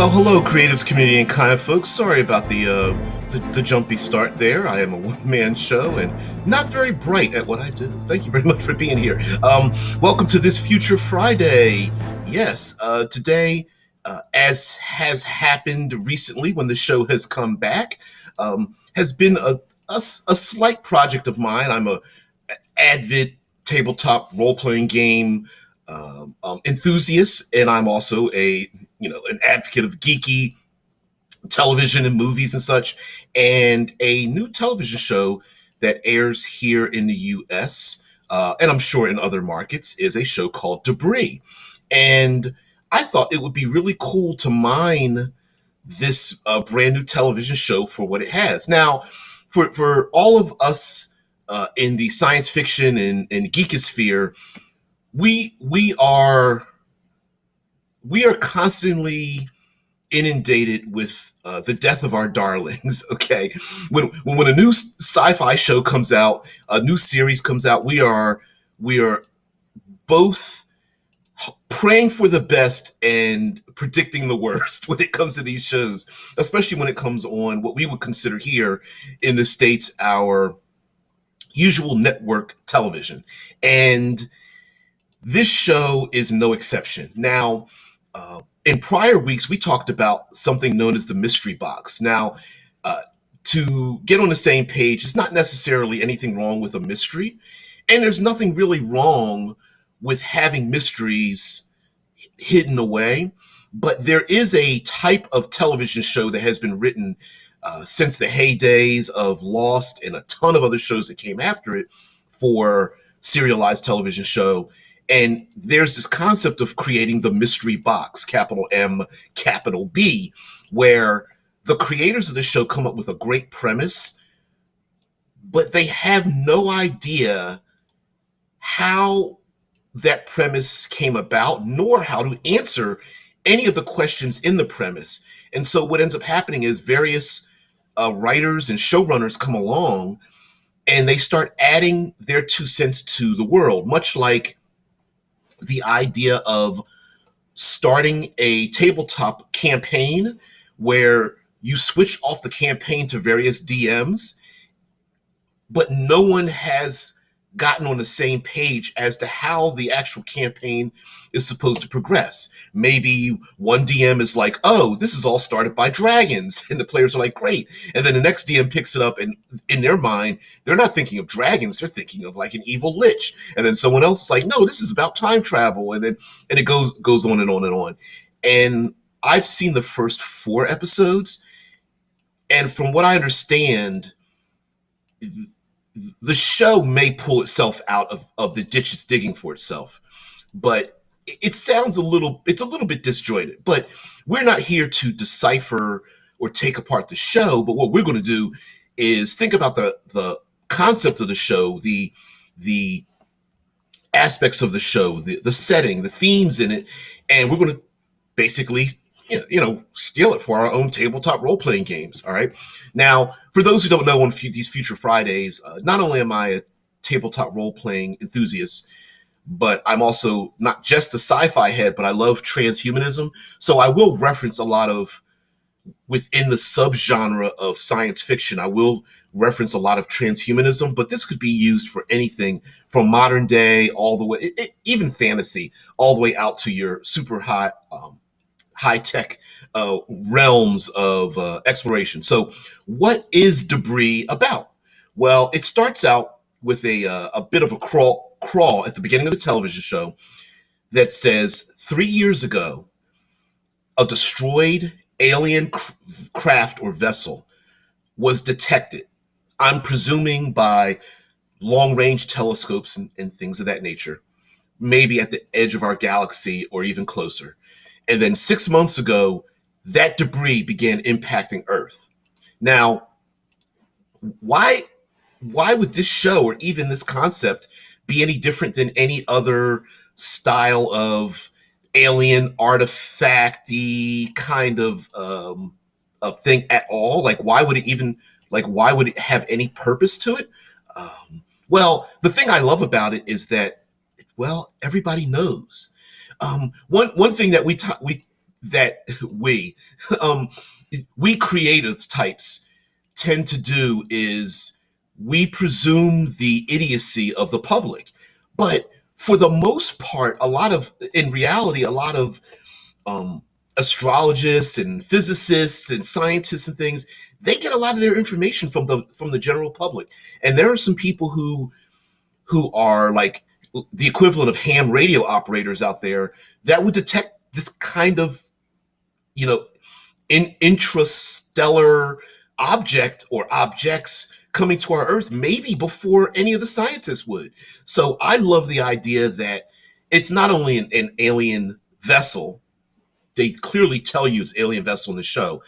Well, hello, creatives, community, and kind folks. Sorry about the jumpy start there. I am a one-man show and not very bright at what I do. Thank you very much for being here. Welcome to this Future Friday. Yes, today, as has happened recently when the show has come back, has been a slight project of mine. I'm a avid tabletop role-playing game enthusiast, and I'm also an advocate of geeky television and movies and such, and a new television show that airs here in the U.S. And I'm sure in other markets is a show called Debris, and I thought it would be really cool to mine this brand new television show for what it has. Now, for all of us in the science fiction and geekosphere, we are constantly inundated with the death of our darlings. Okay, when a new sci-fi show comes out, a new series comes out, we are both praying for the best and predicting the worst when it comes to these shows, especially when it comes on what we would consider here in the States our usual network television. And this show is no exception. Now, in prior weeks, we talked about something known as the mystery box. Now, to get on the same page, it's not necessarily anything wrong with a mystery, and there's nothing really wrong with having mysteries hidden away. But there is a type of television show that has been written since the heydays of Lost and a ton of other shows that came after it for serialized television show. And there's this concept of creating the mystery box, capital M, capital B, where the creators of the show come up with a great premise, but they have no idea how that premise came about, nor how to answer any of the questions in the premise. And so what ends up happening is various writers and showrunners come along and they start adding their 2 cents to the world, much like the idea of starting a tabletop campaign where you switch off the campaign to various DMs, but no one has gotten on the same page as to how the actual campaign is supposed to progress. Maybe one DM is like, oh, this is all started by dragons. And the players are like, great. And then the next DM picks it up, and in their mind, they're not thinking of dragons. They're thinking of like an evil lich. And then someone else is like, no, this is about time travel. And it goes on and on and on. And I've seen the first 4 episodes. And from what I understand, the show may pull itself out of the ditch it's digging for itself, but it's a little bit disjointed. But we're not here to decipher or take apart the show, but what we're going to do is think about the concept of the show, the aspects of the show, the setting, the themes in it, and we're going to basically steal it for our own tabletop role-playing games. All right. Now, for those who don't know, on these Future Fridays, not only am I a tabletop role-playing enthusiast, but I'm also not just a sci-fi head, but I love transhumanism. So I will reference a lot of, within the subgenre of science fiction, I will reference a lot of transhumanism, but this could be used for anything from modern day all the way, even fantasy, all the way out to your super high-tech realms of exploration. So what is Debris about? Well, it starts out with a bit of a crawl at the beginning of the television show that says 3 years ago, a destroyed alien craft or vessel was detected. I'm presuming by long-range telescopes and things of that nature, maybe at the edge of our galaxy or even closer. And then 6 months ago, that debris began impacting Earth. Now, why would this show or even this concept be any different than any other style of alien artifact-y kind of thing at all? Like, why would it have any purpose to it? Well, the thing I love about it is that, well, everybody knows. One thing that that um, we creative types tend to do is we presume the idiocy of the public. But for the most part, in reality, a lot of um, astrologists and physicists and scientists and things, they get a lot of their information from the general public. And there are some people who are like the equivalent of ham radio operators out there that would detect this kind of, you know, intrastellar object or objects coming to our Earth maybe before any of the scientists would. So I love the idea that it's not only an alien vessel. They clearly tell you it's alien vessel in the show,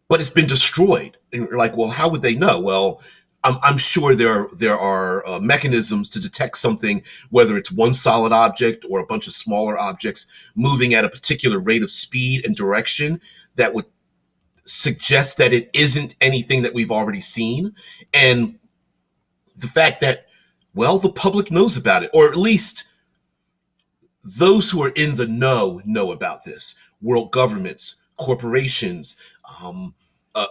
but it's been destroyed. And you're like, well, how would they know? Well, I'm sure there are mechanisms to detect something, whether it's one solid object or a bunch of smaller objects moving at a particular rate of speed and direction that would suggest that it isn't anything that we've already seen. And the fact that, well, the public knows about it, or at least those who are in the know about this. World governments, corporations,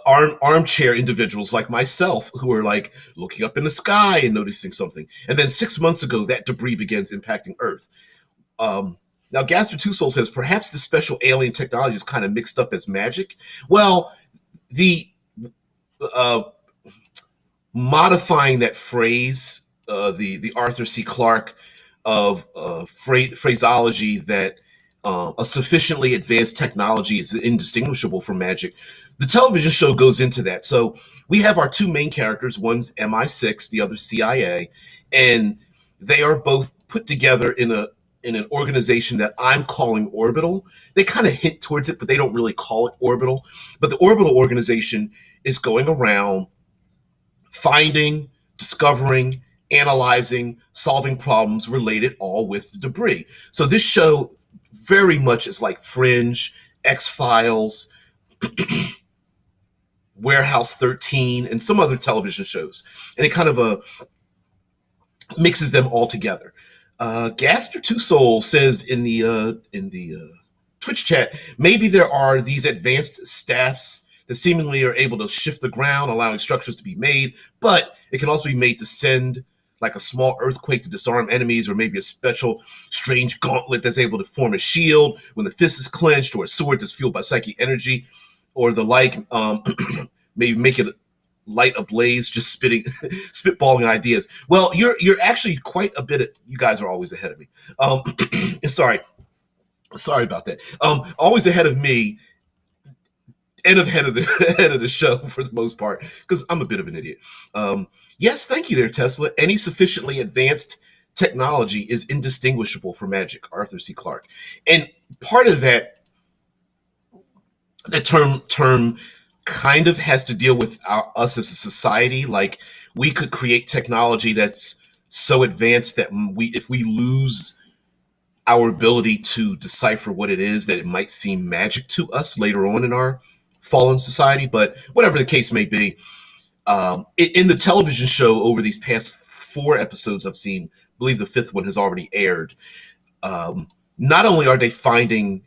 armchair individuals like myself who are like looking up in the sky and noticing something. And then 6 months ago, that debris begins impacting Earth. Now, Gaster Two Soul says perhaps the special alien technology is kind of mixed up as magic. Well, the uh, modifying that phrase, the Arthur C. Clarke of phraseology that a sufficiently advanced technology is indistinguishable from magic. The television show goes into that. So we have our two main characters. One's MI6, the other CIA, and they are both put together in an organization that I'm calling Orbital. They kind of hint towards it, but they don't really call it Orbital. But the Orbital organization is going around finding, discovering, analyzing, solving problems related all with the debris. So this show very much is like Fringe, X-Files, Warehouse 13, and some other television shows. And it kind of mixes them all together. Gaster Two Soul says in the Twitch chat, maybe there are these advanced staffs that seemingly are able to shift the ground, allowing structures to be made, but it can also be made to send like a small earthquake to disarm enemies, or maybe a special strange gauntlet that's able to form a shield when the fist is clenched, or a sword that's fueled by psychic energy, or the like. Maybe make it light ablaze, just spitballing ideas. Well, you're actually quite a bit. You guys are always ahead of me. Sorry about that. Always ahead of me, and ahead of the head of the show for the most part, because I'm a bit of an idiot. Yes, thank you there, Tesla. Any sufficiently advanced technology is indistinguishable from magic, Arthur C. Clarke. And part of that, the term kind of has to deal with us as a society. Like, we could create technology that's so advanced that if we lose our ability to decipher what it is, that it might seem magic to us later on in our fallen society. But whatever the case may be, in the television show over these past 4 episodes I've seen, I believe the 5th one has already aired. Not only are they finding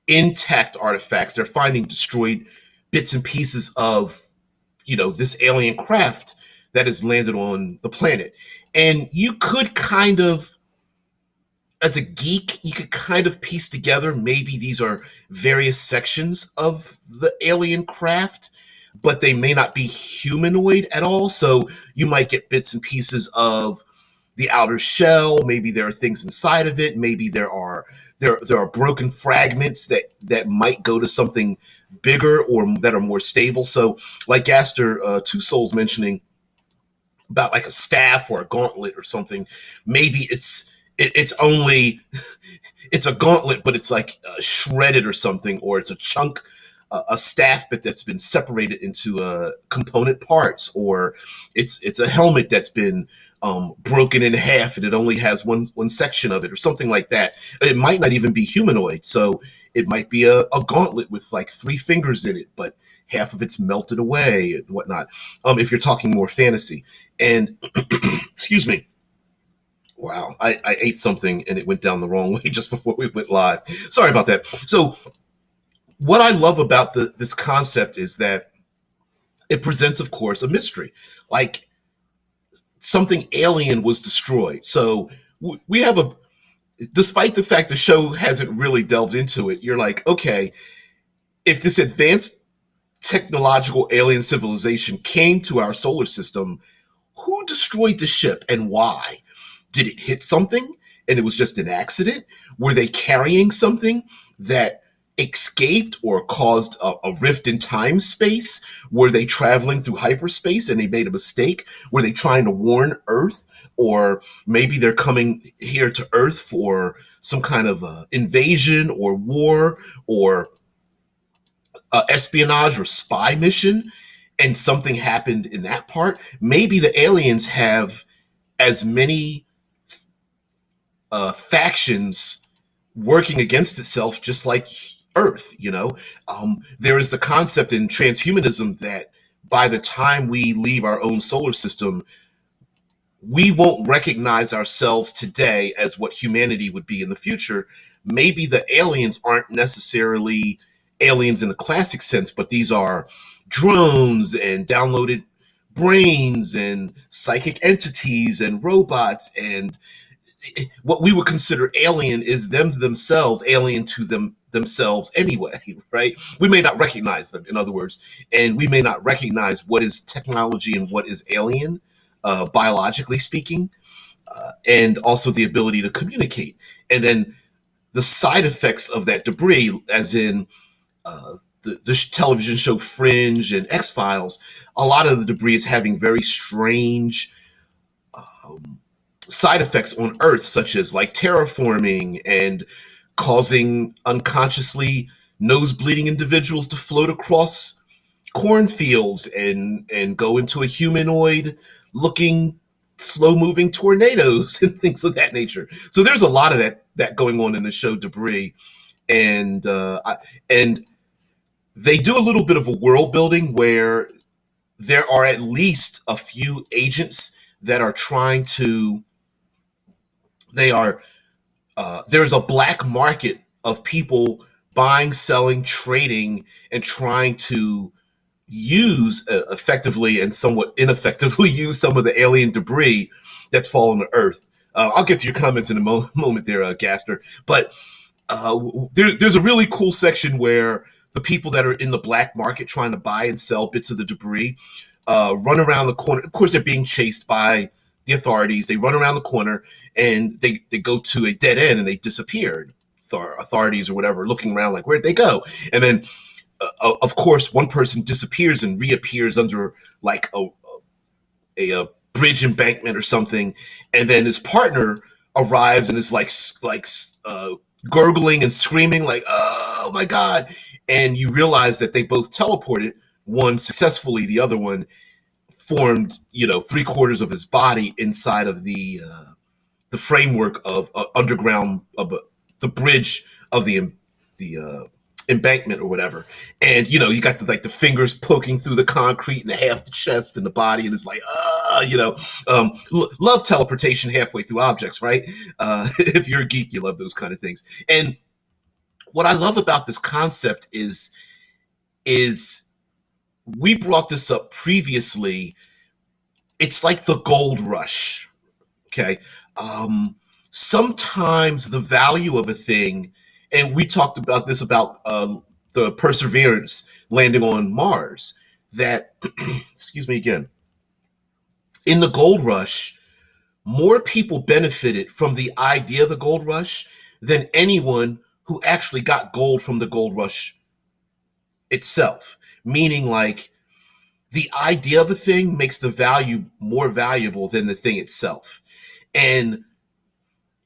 intact artifacts, they're finding destroyed bits and pieces of, this alien craft that has landed on the planet. And you could kind of, as a geek, you could kind of piece together maybe these are various sections of the alien craft, but they may not be humanoid at all. So you might get bits and pieces of the outer shell. Maybe there are things inside of it. Maybe there are broken fragments that might go to something bigger or that are more stable. So, like Gaster Two Souls mentioning about like a staff or a gauntlet or something, maybe it's only it's a gauntlet, but it's like shredded or something, or it's a chunk, a staff bit that's been separated into component parts, or it's a helmet that's been broken in half and it only has one section of it, or something like that. It might not even be humanoid, so it might be a gauntlet with like 3 fingers in it, but half of it's melted away and whatnot. If you're talking more fantasy, and excuse me. Wow, I ate something and it went down the wrong way just before we went live. Sorry about that. So, what I love about this concept is that it presents, of course, a mystery. Like something alien was destroyed. So we have a, despite the fact the show hasn't really delved into it, you're like, okay, if this advanced technological alien civilization came to our solar system, who destroyed the ship and why? Did it hit something and it was just an accident? Were they carrying something that escaped or caused a rift in time space? Were they traveling through hyperspace and they made a mistake? Were they trying to warn Earth? Or maybe they're coming here to Earth for some kind of invasion or war or espionage or spy mission, and something happened in that part. Maybe the aliens have as many factions working against itself, just like Earth. There is the concept in transhumanism that by the time we leave our own solar system, we won't recognize ourselves today as what humanity would be in the future. Maybe the aliens aren't necessarily aliens in the classic sense, but these are drones and downloaded brains and psychic entities and robots, and what we would consider alien is them themselves alien to themselves anyway. Right? We may not recognize them, in other words, and we may not recognize what is technology and what is alien, biologically speaking, and also the ability to communicate. And then the side effects of that debris, as in the television show Fringe and X Files, a lot of the debris is having very strange side effects on Earth, such as like terraforming and causing unconsciously nose bleeding individuals to float across cornfields and go into a humanoid looking slow moving tornadoes and things of that nature. So there's a lot of that going on in the show Debris, and they do a little bit of a world building where there are at least a few agents that are trying to. They are there's a black market of people buying, selling, trading, and trying to use effectively and somewhat ineffectively use some of the alien debris that's fallen to Earth. I'll get to your comments in a moment there, Gaster. But there's a really cool section where the people that are in the black market trying to buy and sell bits of the debris run around the corner. Of course, they're being chased by the authorities. They run around the corner and they go to a dead end and they disappear. Authorities or whatever looking around like, where'd they go? And then of course, one person disappears and reappears under like a bridge embankment or something, and then his partner arrives and is gurgling and screaming like, "Oh my god!" And you realize that they both teleported. One successfully, the other one formed, three-quarters of his body inside of the framework of underground of the bridge of the embankment or whatever. And you got the fingers poking through the concrete and half the chest and the body, and it's like love teleportation halfway through objects, right? If you're a geek, you love those kind of things. And what I love about this concept is we brought this up previously. It's like the gold rush. Okay. Sometimes the value of a thing, and we talked about this about the Perseverance landing on Mars, that, excuse me again, in the gold rush, more people benefited from the idea of the gold rush than anyone who actually got gold from the gold rush itself. Meaning, like, the idea of a thing makes the value more valuable than the thing itself. And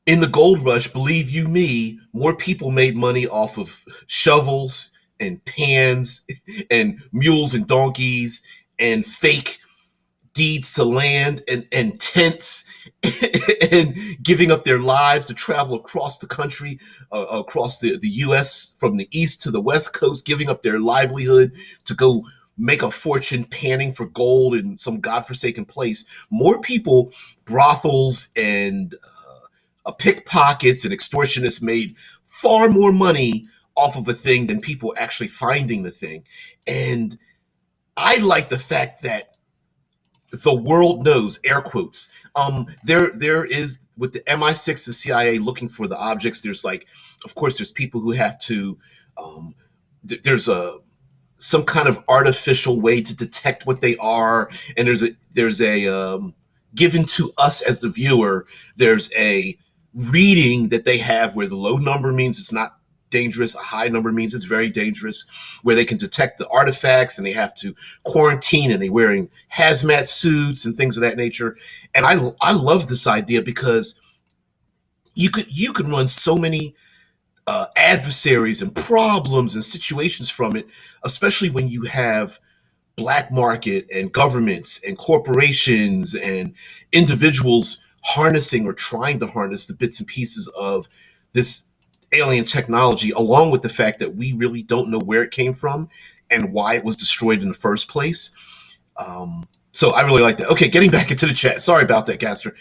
in the gold rush, believe you me, more people made money off of shovels and pans and mules and donkeys and fake deeds to land and tents and giving up their lives to travel across the country, across the U.S. from the east to the west coast, giving up their livelihood to go make a fortune panning for gold in some godforsaken place. More people, brothels and pickpockets and extortionists made far more money off of a thing than people actually finding the thing. And I like the fact that the world knows, air quotes. There is with the MI6, the CIA looking for the objects. There's like, of course, there's people who have to. There's a some kind of artificial way to detect what they are, and there's a given to us as the viewer. There's a reading that they have where the low number means it's not dangerous, a high number means it's very dangerous, where they can detect the artifacts, and they have to quarantine, and they're wearing hazmat suits and things of that nature. And I love this idea because you could run so many adversaries and problems and situations from it, especially when you have black market and governments and corporations and individuals harnessing or trying to harness the bits and pieces of this alien technology, along with the fact that we really don't know where it came from and why it was destroyed in the first place. So I really like that. Okay, getting back into the chat. Sorry about that, Gaster.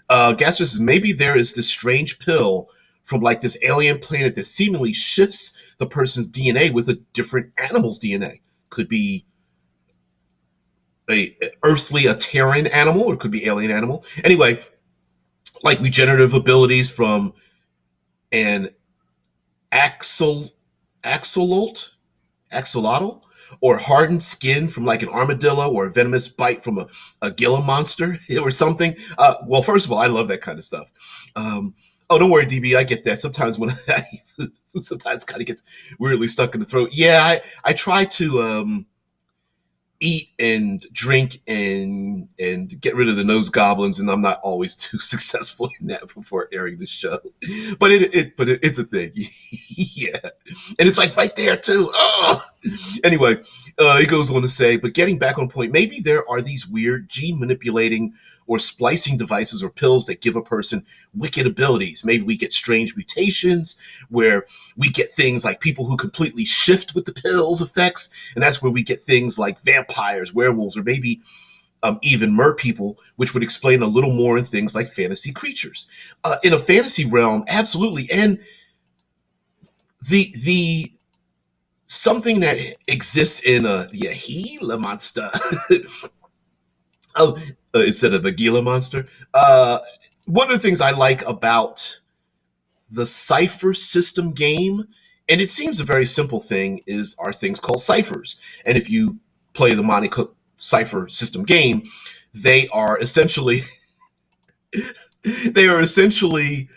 Gaster says maybe there is this strange pill from like this alien planet that seemingly shifts the person's DNA with a different animal's DNA. Could be a earthly, a Terran animal, or it could be alien animal. Anyway, like regenerative abilities from an axol axolotl, or hardened skin from like an armadillo, or a venomous bite from a Gila monster or something. Well, first of all, I love that kind of stuff. Oh, don't worry, DB. I get that. Sometimes when sometimes kind of gets weirdly stuck in the throat. Yeah, I try to eat and drink and get rid of the nose goblins, and I'm not always too successful in that before airing the show. But it's a thing. Yeah, and it's like right there too. Oh. Anyway, he goes on to say, but getting back on point, maybe there are these weird gene manipulating or splicing devices or pills that give a person wicked abilities. Maybe we get strange mutations where we get things like people who completely shift with the pills effects, and that's where we get things like vampires, werewolves, or maybe even mer people, which would explain a little more in things like fantasy creatures. In a fantasy realm, absolutely, and the something that exists in a Gila monster. Oh, instead of the Gila monster. One of the things I like about the cipher system game, and it seems a very simple thing, are things called ciphers. And if you play the Monte Cook cipher system game, they are essentially they are essentially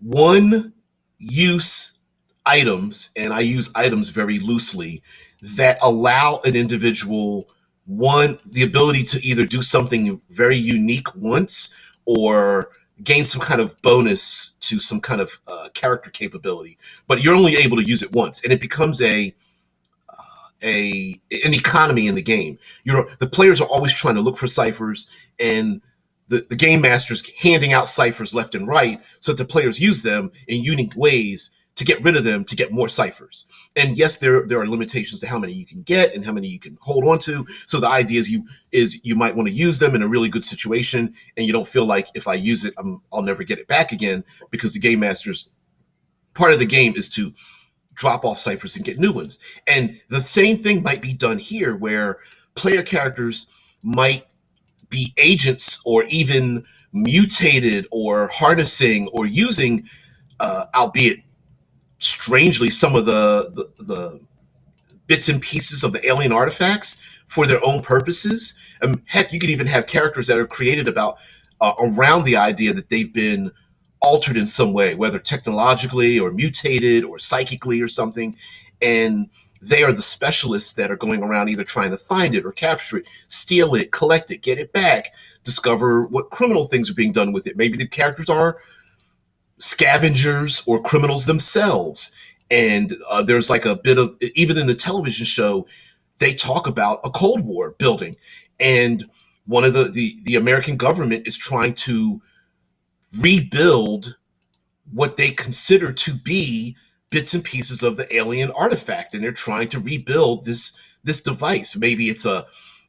one use items, and I use items very loosely, that allow an individual the ability to either do something very unique once, or gain some kind of bonus to some kind of character capability, but you're only able to use it once, and it becomes an economy in the game. The players are always trying to look for ciphers, and the game masters handing out ciphers left and right so that the players use them in unique ways to get rid of them to get more ciphers. And yes, there are limitations to how many you can get and how many you can hold on to. So the idea is you might want to use them in a really good situation, and you don't feel like, if I use it, I'll never get it back again, because the game masters, part of the game is to drop off ciphers and get new ones. And the same thing might be done here, where player characters might be agents, or even mutated, or harnessing, or using, albeit strangely, some of the bits and pieces of the alien artifacts for their own purposes. Heck, you could even have characters that are created around the idea that they've been altered in some way, whether technologically or mutated or psychically or something. And they are the specialists that are going around either trying to find it or capture it, steal it, collect it, get it back, discover what criminal things are being done with it. Maybe the characters are scavengers or criminals themselves. And there's like a bit of, even in the television show, they talk about a Cold War building. And one of the American government is trying to rebuild what they consider to be bits and pieces of the alien artifact, and they're trying to rebuild this device. Maybe it's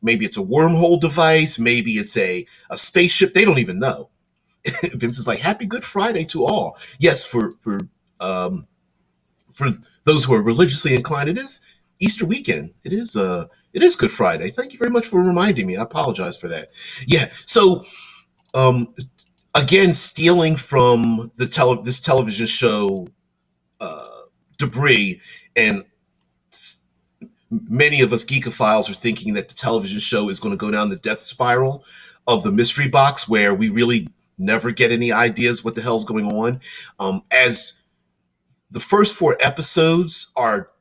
Maybe it's a wormhole device. Maybe it's a spaceship. They don't even know. Vince is like, "Happy Good Friday to all." Yes, um, for those who are religiously inclined, it is Easter weekend. It is Good Friday. Thank you very much for reminding me. I apologize for that. Yeah. So um, again, stealing from this television show uh, debris, and many of us geekophiles are thinking that the television show is going to go down the death spiral of the mystery box, where we really never get any ideas what the hell's going on. As the first four episodes are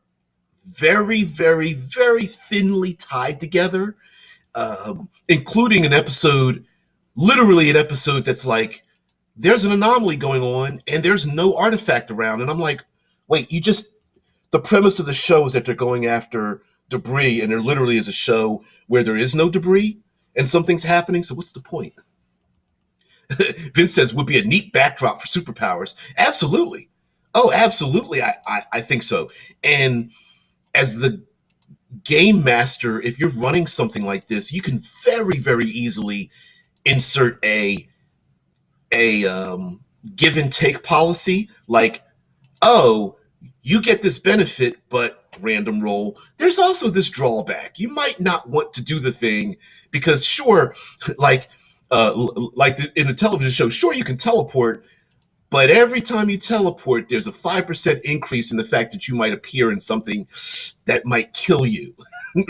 very, very, very thinly tied together, including literally an episode that's like, there's an anomaly going on and there's no artifact around. And I'm like, wait, the premise of the show is that they're going after debris, and there literally is a show where there is no debris and something's happening. So what's the point? Vince says, would be a neat backdrop for superpowers. Absolutely. Oh, absolutely. I think so. And as the game master, if you're running something like this, you can very, very easily insert a give and take policy, like, oh, you get this benefit, but random roll. There's also this drawback. You might not want to do the thing because, sure, like in the television show, sure, you can teleport, but every time you teleport, there's a 5% increase in the fact that you might appear in something that might kill you,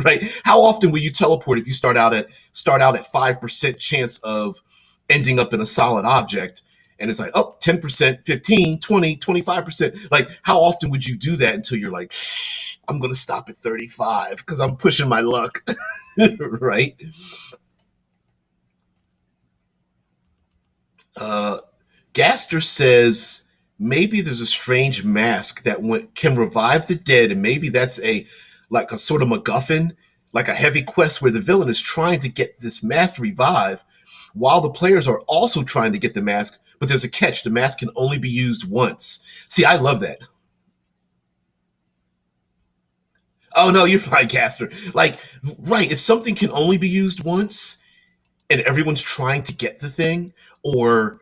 right? How often will you teleport if you start out at 5% chance of ending up in a solid object? And it's like, oh, 10%, 15, 20, 25%. Like, how often would you do that until you're like, I'm going to stop at 35 because I'm pushing my luck, right? Uh, Gaster says maybe there's a strange mask that can revive the dead, and maybe that's like a sort of MacGuffin, like a heavy quest where the villain is trying to get this mask to revive, while the players are also trying to get the mask. But there's a catch: the mask can only be used once. See, I love that. Oh no, you're fine, Gaster. Like, right, if something can only be used once, and everyone's trying to get the thing, or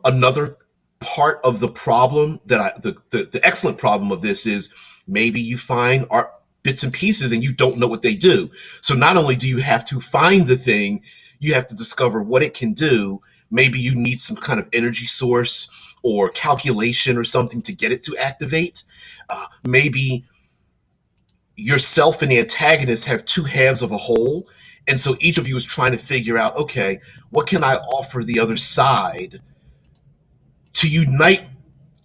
another part of the problem the excellent problem of this is, maybe you find art bits and pieces and you don't know what they do. So not only do you have to find the thing, you have to discover what it can do. Maybe you need some kind of energy source or calculation or something to get it to activate. Maybe yourself and the antagonist have two halves of a whole, and so each of you is trying to figure out, okay, what can I offer the other side to unite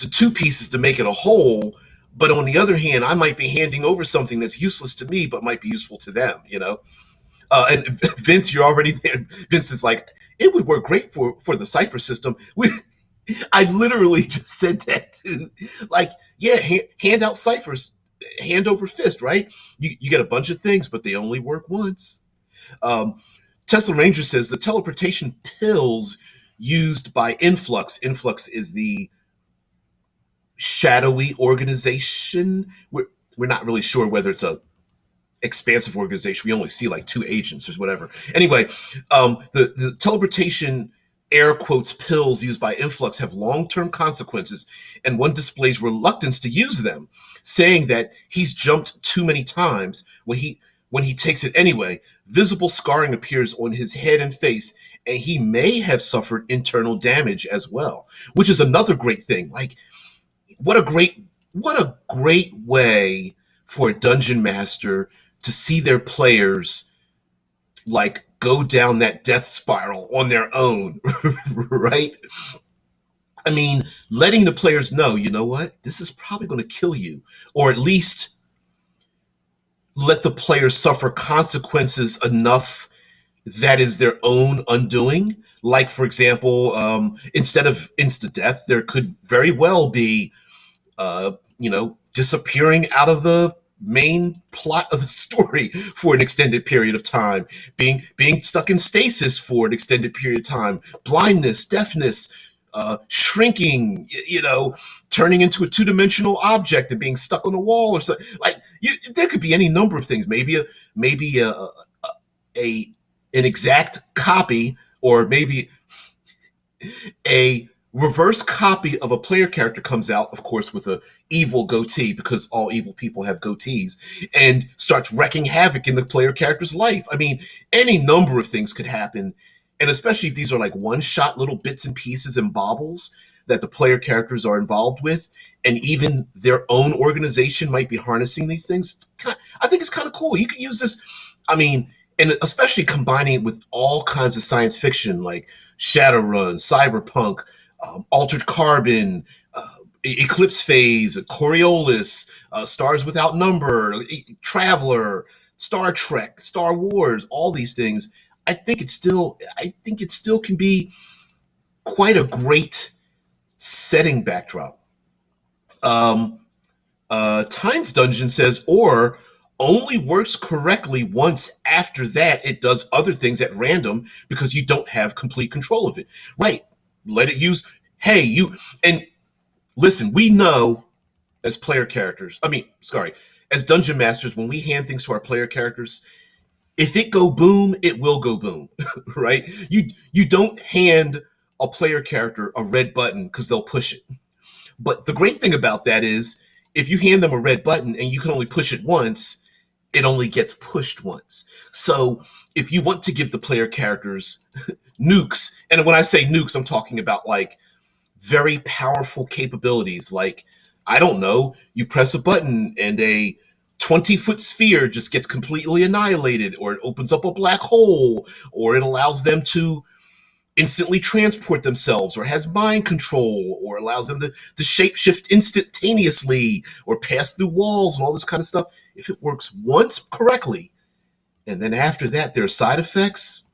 the two pieces to make it a whole. But on the other hand, I might be handing over something that's useless to me but might be useful to them, you know. And Vince, you're already there. Vince is like, it would work great for the cipher system. I literally just said that too. Like, yeah, hand out ciphers, hand over fist, right? You get a bunch of things, but they only work once. um, Tesla Ranger says the teleportation pills used by Influx is the shadowy organization. We're not really sure whether it's a expansive organization. We only see like two agents or whatever. Anyway, the teleportation air quotes pills used by Influx have long-term consequences, and one displays reluctance to use them, saying that he's jumped too many times. When he takes it anyway, visible scarring appears on his head and face, and he may have suffered internal damage as well, which is another great thing. Like, what a great way for a dungeon master to see their players like go down that death spiral on their own, right? I mean, letting the players know, you know what, this is probably going to kill you, or at least let the players suffer consequences enough that is their own undoing. Like, for example, instead of insta death, there could very well be disappearing out of the main plot of the story for an extended period of time, being stuck in stasis for an extended period of time, blindness, deafness, shrinking, turning into a two-dimensional object and being stuck on a wall or something. Like, There could be any number of things. Maybe a an exact copy, or maybe a reverse copy of a player character comes out, of course, with a evil goatee, because all evil people have goatees, and starts wrecking havoc in the player character's life. I mean, any number of things could happen, and especially if these are like one-shot little bits and pieces and baubles that the player characters are involved with, and even their own organization might be harnessing these things. I think it's kind of cool. You could use this. I mean, and especially combining it with all kinds of science fiction like Shadowrun, Cyberpunk, Altered Carbon, Eclipse Phase, Coriolis, Stars Without Number, Traveler, Star Trek, Star Wars, all these things. I think it still can be quite a great setting backdrop. Um, Times Dungeon says, or only works correctly once after that it does other things at random because you don't have complete control of it. Right. Let it use, hey, and listen, we know as player characters, as dungeon masters, when we hand things to our player characters, if it go boom, it will go boom, right? You don't hand a player character a red button because they'll push it. But the great thing about that is if you hand them a red button and you can only push it once, it only gets pushed once. So if you want to give the player characters nukes, and when I say nukes, I'm talking about like very powerful capabilities. Like, I don't know, you press a button and a 20-foot sphere just gets completely annihilated, or it opens up a black hole, or it allows them to instantly transport themselves, or has mind control, or allows them to shapeshift instantaneously, or pass through walls and all this kind of stuff. If it works once correctly, and then after that there are side effects,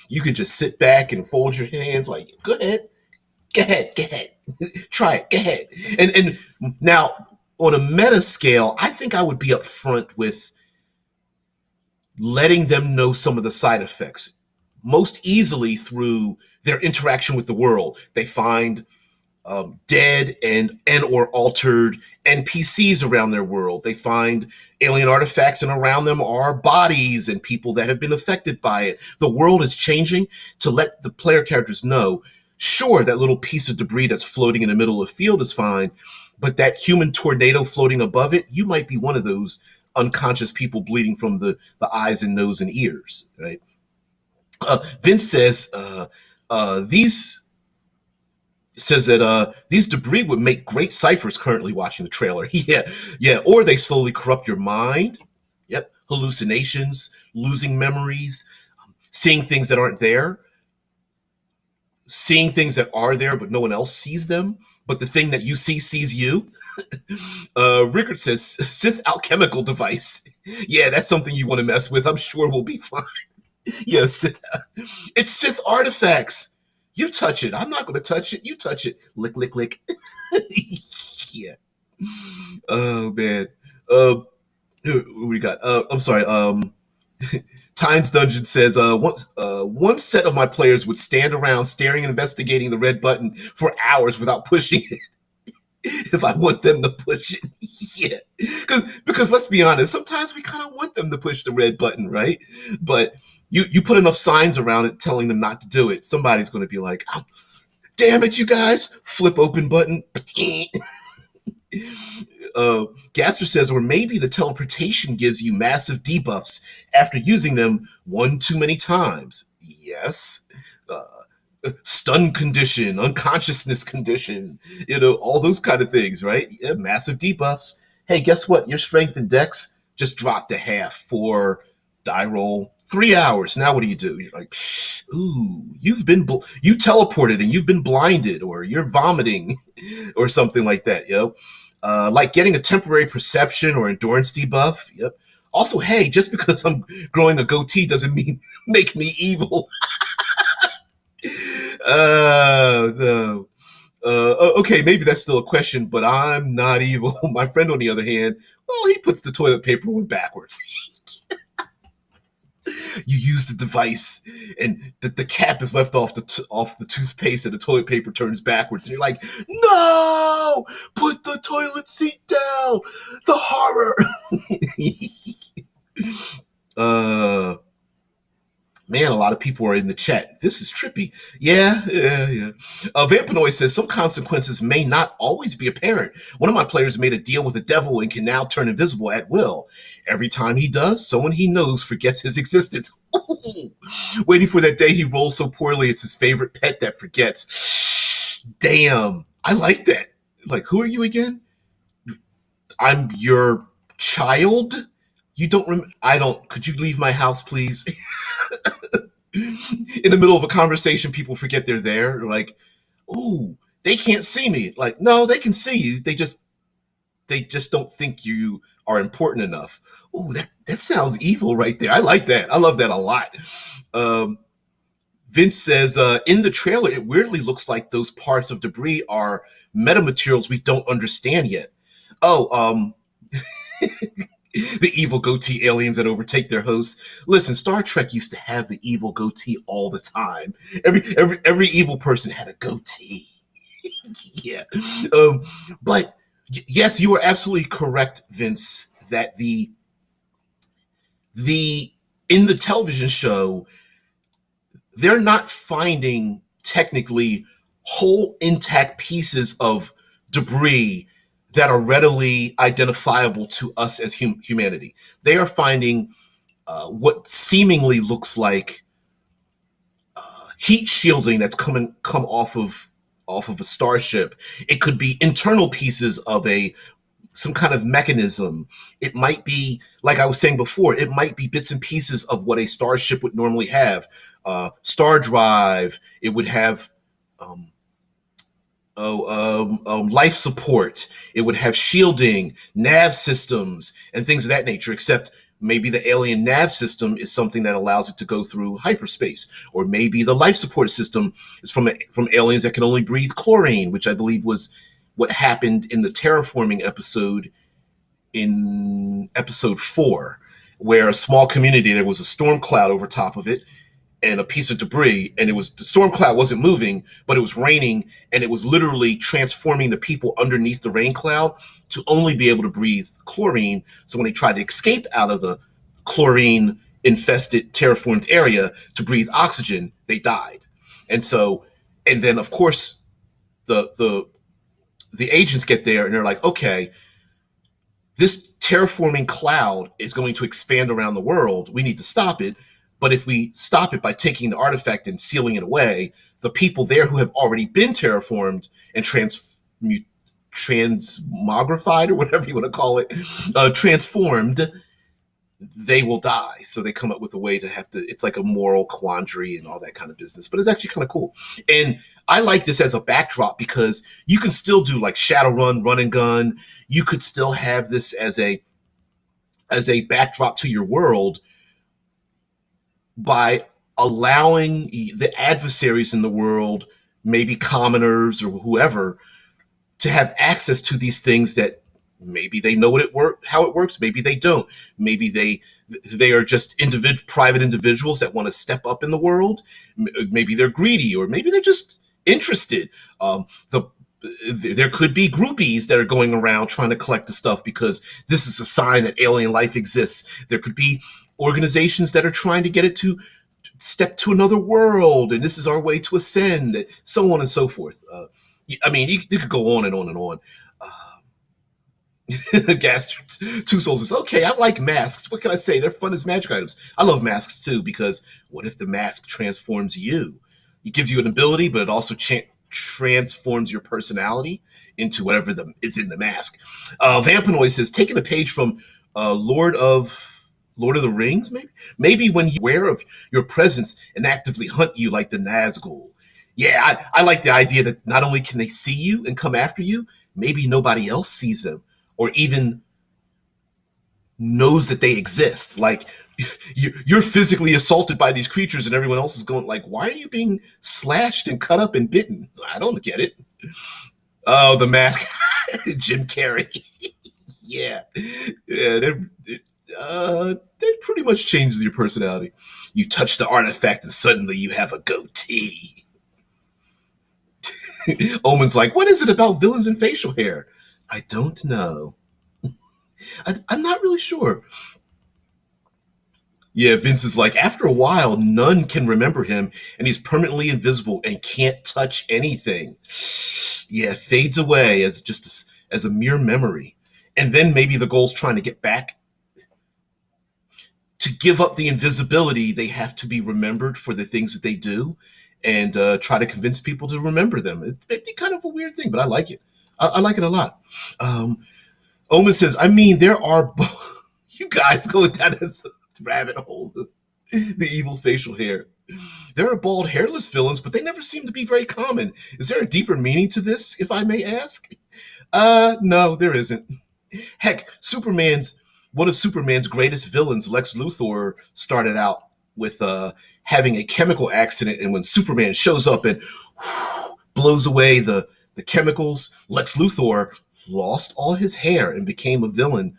you could just sit back and fold your hands like, go ahead, go ahead, go ahead, try it, go ahead. And now on a meta scale, I think I would be upfront with letting them know some of the side effects, most easily through their interaction with the world. They find dead and or altered NPCs around their world. They find alien artifacts, and around them are bodies and people that have been affected by it. The world is changing. To let the player characters know, sure, that little piece of debris that's floating in the middle of the field is fine, but that human tornado floating above it, you might be one of those unconscious people bleeding from the eyes and nose and ears, right? Vince says that these debris would make great ciphers currently watching the trailer. Yeah. Or they slowly corrupt your mind. Yep. Hallucinations, losing memories, seeing things that aren't there, seeing things that are there, but no one else sees them. But the thing that you see sees you. Rickard says, Sith alchemical device. Yeah, that's something you want to mess with. I'm sure we'll be fine. Yeah, it's Sith artifacts. You touch it. I'm not going to touch it. You touch it. Lick, lick, lick. Yeah. Oh, man. What we got? I'm sorry. Times Dungeon says, one set of my players would stand around staring and investigating the red button for hours without pushing it. If I want them to push it. Yeah. Because let's be honest, sometimes we kind of want them to push the red button, right? But you put enough signs around it telling them not to do it, somebody's going to be like, oh, damn it, you guys, flip open button. Gaster says, or maybe the teleportation gives you massive debuffs after using them one too many times. Yes. Stun condition, unconsciousness condition, all those kind of things, right? Yeah, massive debuffs. Hey, guess what? Your strength and dex just dropped to half for die roll 3 hours. Now what do? You're like, ooh, you teleported and you've been blinded, or you're vomiting, or something like that, like getting a temporary perception or endurance debuff. Yep. Also, hey, just because I'm growing a goatee doesn't mean make me evil. No. Okay, maybe that's still a question, but I'm not evil. My friend, on the other hand, well, he puts the toilet paper one backwards. You use the device, and the cap is left off off the toothpaste, and the toilet paper turns backwards, and you're like, no, put the toilet seat down. The horror. uh Man, a lot of people are in the chat. This is trippy. Yeah. Vampanoid says some consequences may not always be apparent. One of my players made a deal with the devil and can now turn invisible at will. Every time he does, someone he knows forgets his existence. Waiting for that day he rolls so poorly it's his favorite pet that forgets. Damn, I like that. Like, who are you again? I'm your child? You don't I don't. Could you leave my house, please? In the middle of a conversation, people forget they're there. They're like, "Ooh, they can't see me." Like, no, they can see you. They just don't think you are important enough. Ooh, that sounds evil right there. I like that. I love that a lot. Um, Vince says, in the trailer, it weirdly looks like those parts of debris are metamaterials we don't understand yet. Oh, the evil goatee aliens that overtake their hosts. Listen, Star Trek used to have the evil goatee all the time. Every evil person had a goatee. Yeah. Um, but yes, you are absolutely correct, Vince, that the in the television show, they're not finding technically whole intact pieces of debris that are readily identifiable to us as humanity. They are finding what seemingly looks like heat shielding that's come off of a starship. It could be internal pieces of a some kind of mechanism. It might be, like I was saying before, it might be bits and pieces of what a starship would normally have. Star drive. It would have um, life support. It would have shielding, nav systems, and things of that nature. Except maybe the alien nav system is something that allows it to go through hyperspace, or maybe the life support system is from aliens that can only breathe chlorine, which I believe was what happened in the terraforming episode in episode 4, where a small community, there was a storm cloud over top of it and a piece of debris, and it was the storm cloud wasn't moving, but it was raining, and it was literally transforming the people underneath the rain cloud to only be able to breathe chlorine. So when they tried to escape out of the chlorine infested terraformed area to breathe oxygen, they died. And so, and then of course the agents get there and they're like, okay, this terraforming cloud is going to expand around the world. We need to stop it. But if we stop it by taking the artifact and sealing it away, the people there who have already been terraformed and transmogrified, or whatever you want to call it, transformed, they will die. So they come up with a way to have to, it's like a moral quandary and all that kind of business, but it's actually kind of cool. And I like this as a backdrop because you can still do like Shadowrun, run and gun. You could still have this as a backdrop to your world by allowing the adversaries in the world, maybe commoners or whoever, to have access to these things that maybe they know how it works, maybe they don't. Maybe they are just private individuals that want to step up in the world. Maybe they're greedy, or maybe they're just interested. There could be groupies that are going around trying to collect the stuff because this is a sign that alien life exists. There could be organizations that are trying to get it to step to another world, and this is our way to ascend, so on and so forth. I mean, you could go on and on and on. Gas Two Souls is okay. I like masks. What can I say? They're fun as magic items. I love masks too, because what if the mask transforms you? It gives you an ability, but it also transforms your personality into whatever it's in the mask. Vampanoid says, taking a page from Lord of the Rings, maybe when you're aware of your presence and actively hunt you like the Nazgul. Yeah, I like the idea that not only can they see you and come after you, maybe nobody else sees them or even knows that they exist. Like, you're physically assaulted by these creatures and everyone else is going like, why are you being slashed and cut up and bitten? I don't get it. Oh, the mask. Jim Carrey. Yeah. That pretty much changes your personality. You touch the artifact and suddenly you have a goatee. Omen's like, what is it about villains and facial hair? I don't know. I'm not really sure. Yeah, Vince is like, after a while, none can remember him, and he's permanently invisible and can't touch anything. Yeah, fades away as as a mere memory. And then maybe the goal's trying to get back to give up the invisibility. They have to be remembered for the things that they do, and try to convince people to remember them. It'd be kind of a weird thing, but I like it. I like it a lot. Um, Omen says, I mean, there are you guys go down this rabbit hole. The evil facial hair. There are bald, hairless villains, but they never seem to be very common. Is there a deeper meaning to this, if I may ask? No, there isn't. Heck, Superman's one of Superman's greatest villains, Lex Luthor, started out with having a chemical accident, and when Superman shows up and blows away the chemicals, Lex Luthor lost all his hair and became a villain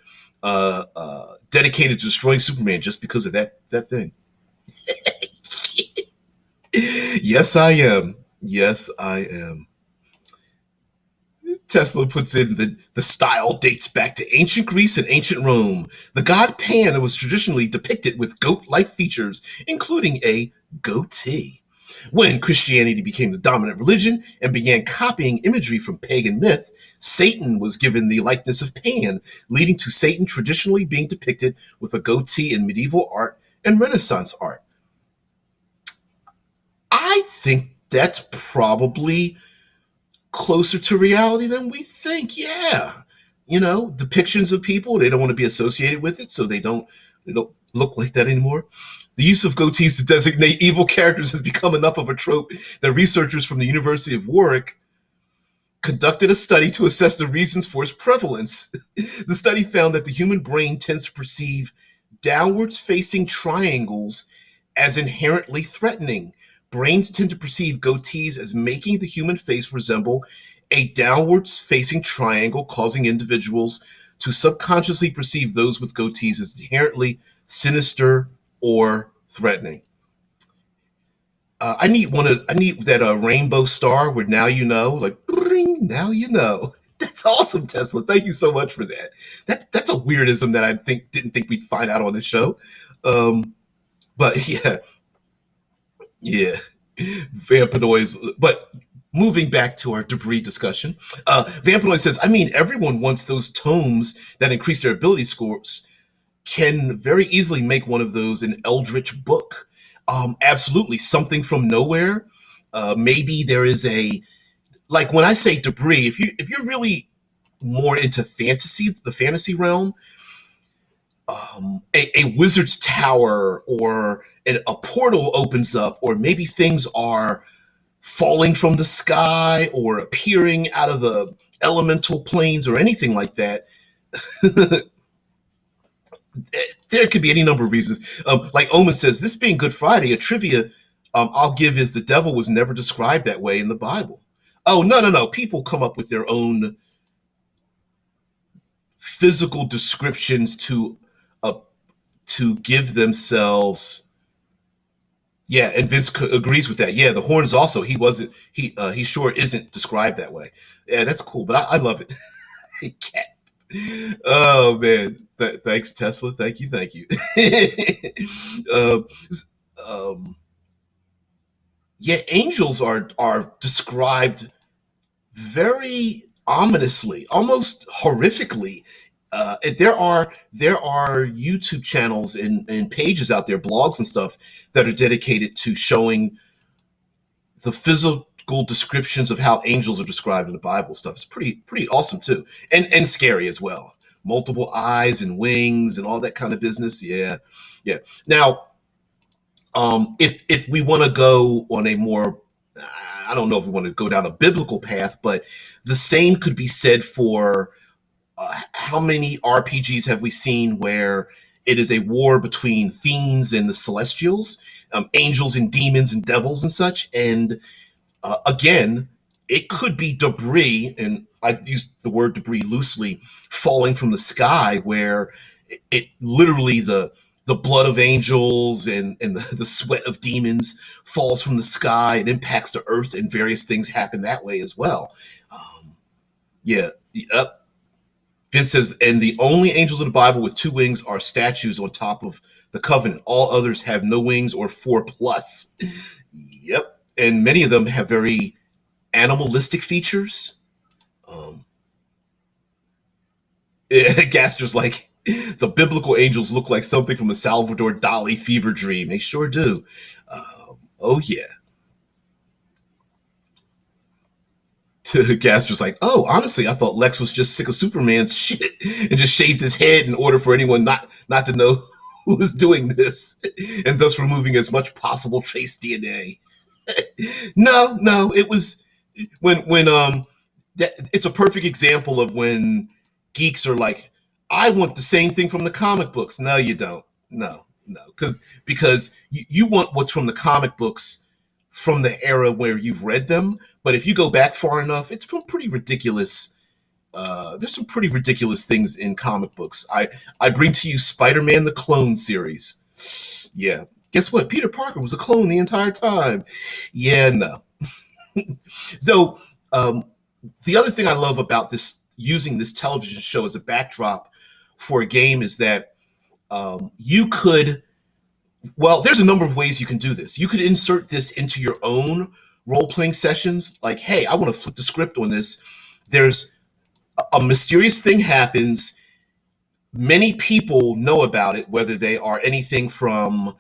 dedicated to destroying Superman just because of that thing. Yes, I am. Yes, I am. Tesla puts in the style dates back to ancient Greece and ancient Rome. The god Pan was traditionally depicted with goat-like features, including a goatee. When Christianity became the dominant religion and began copying imagery from pagan myth, Satan was given the likeness of Pan, leading to Satan traditionally being depicted with a goatee in medieval art and Renaissance art. I think that's probably closer to reality than we think. Yeah. Depictions of people, they don't want to be associated with it, so they don't look like that anymore. The use of goatees to designate evil characters has become enough of a trope that researchers from the University of Warwick conducted a study to assess the reasons for its prevalence. The study found that the human brain tends to perceive downwards facing triangles as inherently threatening. Brains tend to perceive goatees as making the human face resemble a downwards facing triangle, causing individuals to subconsciously perceive those with goatees as inherently sinister or threatening. I need that rainbow star where now you know, like ring, now you know. That's awesome, Tesla. Thank you so much for that. That's a weirdism that I didn't think we'd find out on this show. Um, but yeah, yeah, Vampanoids. But moving back to our debris discussion, Vampanoid says, I mean, everyone wants those tomes that increase their ability scores. Can very easily make one of those an eldritch book. Absolutely, something from nowhere. Maybe there is a like when I say debris. If you're really more into fantasy, the fantasy realm, a wizard's tower or a portal opens up, or maybe things are falling from the sky or appearing out of the elemental planes or anything like that. There could be any number of reasons. Like Omen says, this being Good Friday, a trivia I'll give is the devil was never described that way in the Bible. Oh, no, no, no. People come up with their own physical descriptions uh, to give themselves. Yeah, and Vince agrees with that. Yeah, the horns also. He wasn't. He sure isn't described that way. Yeah, that's cool. But I love it. Cat. Oh man, thanks Tesla. Thank you, thank you. um, um, yeah, angels are described very ominously, almost horrifically. There are YouTube channels and pages out there, blogs and stuff that are dedicated to showing the physical descriptions of how angels are described in the Bible. Stuff is pretty awesome too, and scary as well. Multiple eyes and wings and all that kind of business. Yeah, yeah. Now, if we want to go on a more, I don't know if we want to go down a biblical path, but the same could be said for how many RPGs have we seen where it is a war between fiends and the celestials, angels and demons and devils and such, and again, it could be debris, and I use the word debris loosely, falling from the sky, where it literally the blood of angels and the sweat of demons falls from the sky and impacts the earth, and various things happen that way as well. Yeah. Yep. Vince says, and the only angels in the Bible with two wings are statues on top of the covenant. All others have no wings or four plus. Yep. And many of them have very animalistic features. Um, Gaster's like, the biblical angels look like something from a Salvador Dali fever dream. They sure do. Oh, yeah. Gaster's like, oh, honestly, I thought Lex was just sick of Superman's shit and just shaved his head in order for anyone not to know who was doing this, and thus removing as much possible trace DNA. No, it was when that it's a perfect example of when geeks are like, I want the same thing from the comic books. No, you don't. No, because you want what's from the comic books from the era where you've read them. But if you go back far enough, it's pretty ridiculous. There's some pretty ridiculous things in comic books. I bring to you Spider-Man the Clone series. Yeah, guess what? Peter Parker was a clone the entire time. Yeah, no. So the other thing I love about this using this television show as a backdrop for a game is that you could, well, there's a number of ways you can do this. You could insert this into your own role playing sessions. Like, hey, I want to flip the script on this. There's a mysterious thing happens. Many people know about it, whether they are anything from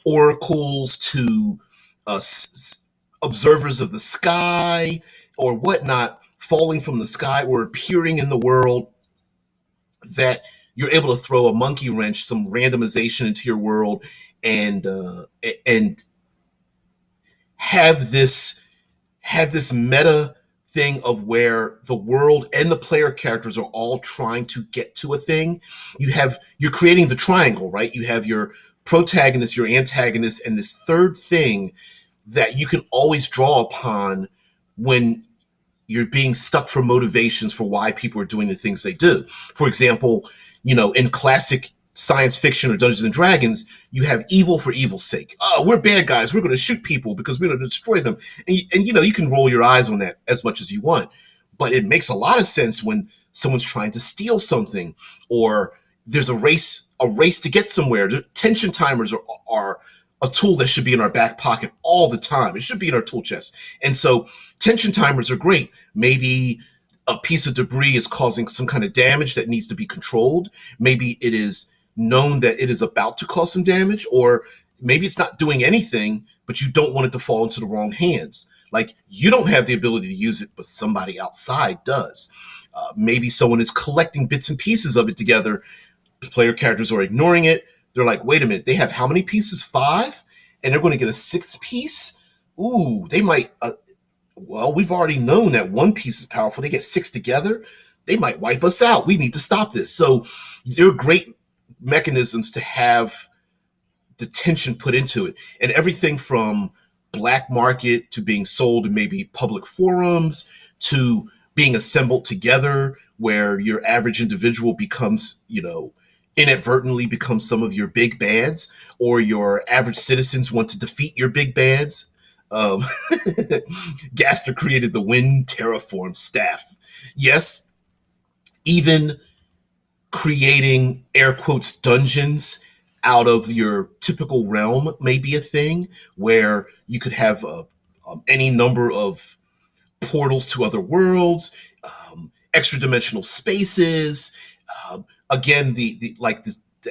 oracles to observers of the sky or whatnot, falling from the sky or appearing in the world, that you're able to throw a monkey wrench, some randomization into your world, and have this meta thing of where the world and the player characters are all trying to get to a thing. You're creating the triangle, right? You have your protagonist, your antagonist, and this third thing that you can always draw upon when you're being stuck for motivations for why people are doing the things they do. For example, in classic science fiction or Dungeons and Dragons, you have evil for evil's sake. Oh, we're bad guys. We're going to shoot people because we're going to destroy them. And you can roll your eyes on that as much as you want. But it makes a lot of sense when someone's trying to steal something, or there's a race to get somewhere. The tension timers are a tool that should be in our back pocket all the time. It should be in our tool chest. And so tension timers are great. Maybe a piece of debris is causing some kind of damage that needs to be controlled. Maybe it is known that it is about to cause some damage, or maybe it's not doing anything, but you don't want it to fall into the wrong hands. Like, you don't have the ability to use it, but somebody outside does. Maybe someone is collecting bits and pieces of it together. Player characters are ignoring it. They're like, wait a minute, they have how many pieces? 5? And they're going to get a 6th piece? Ooh, they might, well, we've already known that 1 piece is powerful. They get 6 together, they might wipe us out. We need to stop this. So there are great mechanisms to have the tension put into it. And everything from black market to being sold in maybe public forums to being assembled together where your average individual becomes, inadvertently becomes some of your big bads, or your average citizens want to defeat your big bads. Um, Gaster created the Wind Terraform staff. Yes, even creating air quotes dungeons out of your typical realm may be a thing, where you could have any number of portals to other worlds, extra dimensional spaces. Again, the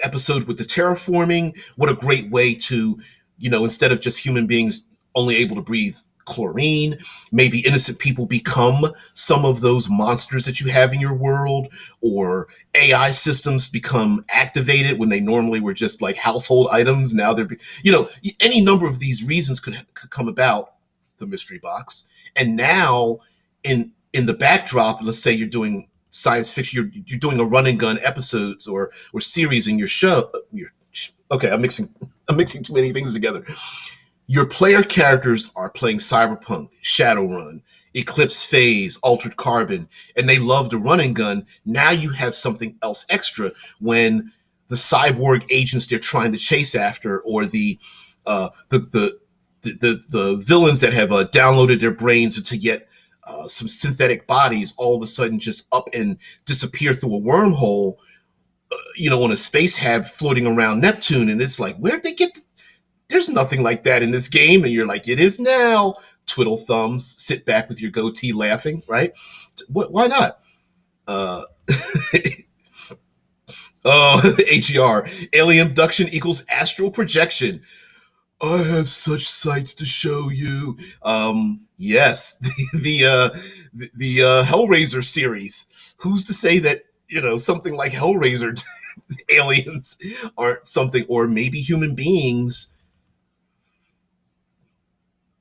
episode with the terraforming. What a great way to, instead of just human beings only able to breathe chlorine, maybe innocent people become some of those monsters that you have in your world, or AI systems become activated when they normally were just like household items. Now they're, any number of these reasons could come about. The mystery box. And now in the backdrop, let's say you're doing science fiction, you're doing a run and gun episodes or series in your show. Okay, I'm mixing too many things together. Your player characters are playing Cyberpunk, Shadowrun, Eclipse Phase, Altered Carbon, and they love to run and gun. Now you have something else extra when the cyborg agents they're trying to chase after, or the villains that have downloaded their brains to get some synthetic bodies, all of a sudden just up and disappear through a wormhole, on a space hab floating around Neptune. And it's like, where'd they get? There's nothing like that in this game. And you're like, it is now. Twiddle thumbs, sit back with your goatee laughing, right? Why not? Uh, HER, alien abduction equals astral projection. I have such sights to show you. Yes, the Hellraiser series. Who's to say that something like Hellraiser aliens aren't something, or maybe human beings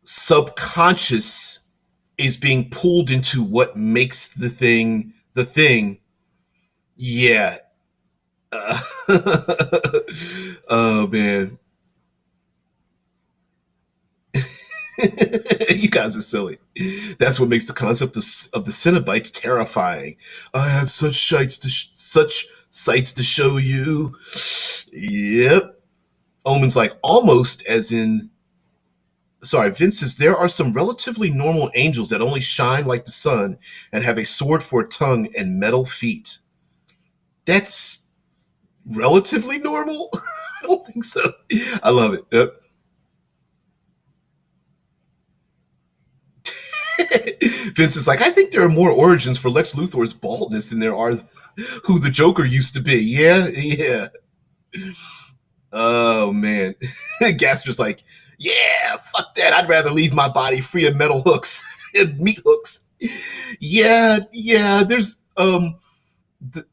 subconscious is being pulled into what makes the thing the thing. Yeah. Uh, oh man. You guys are silly. That's what makes the concept of the Cenobites terrifying. I have such sights to show you. Yep. Omen's like, almost as in. Sorry, Vince says there are some relatively normal angels that only shine like the sun and have a sword for a tongue and metal feet. That's relatively normal? I don't think so. I love it. Yep. Vince is like, I think there are more origins for Lex Luthor's baldness than there are who the Joker used to be. Yeah, yeah. Oh man. Gaster's like, yeah, fuck that. I'd rather leave my body free of metal hooks and meat hooks. Yeah, yeah. There's the,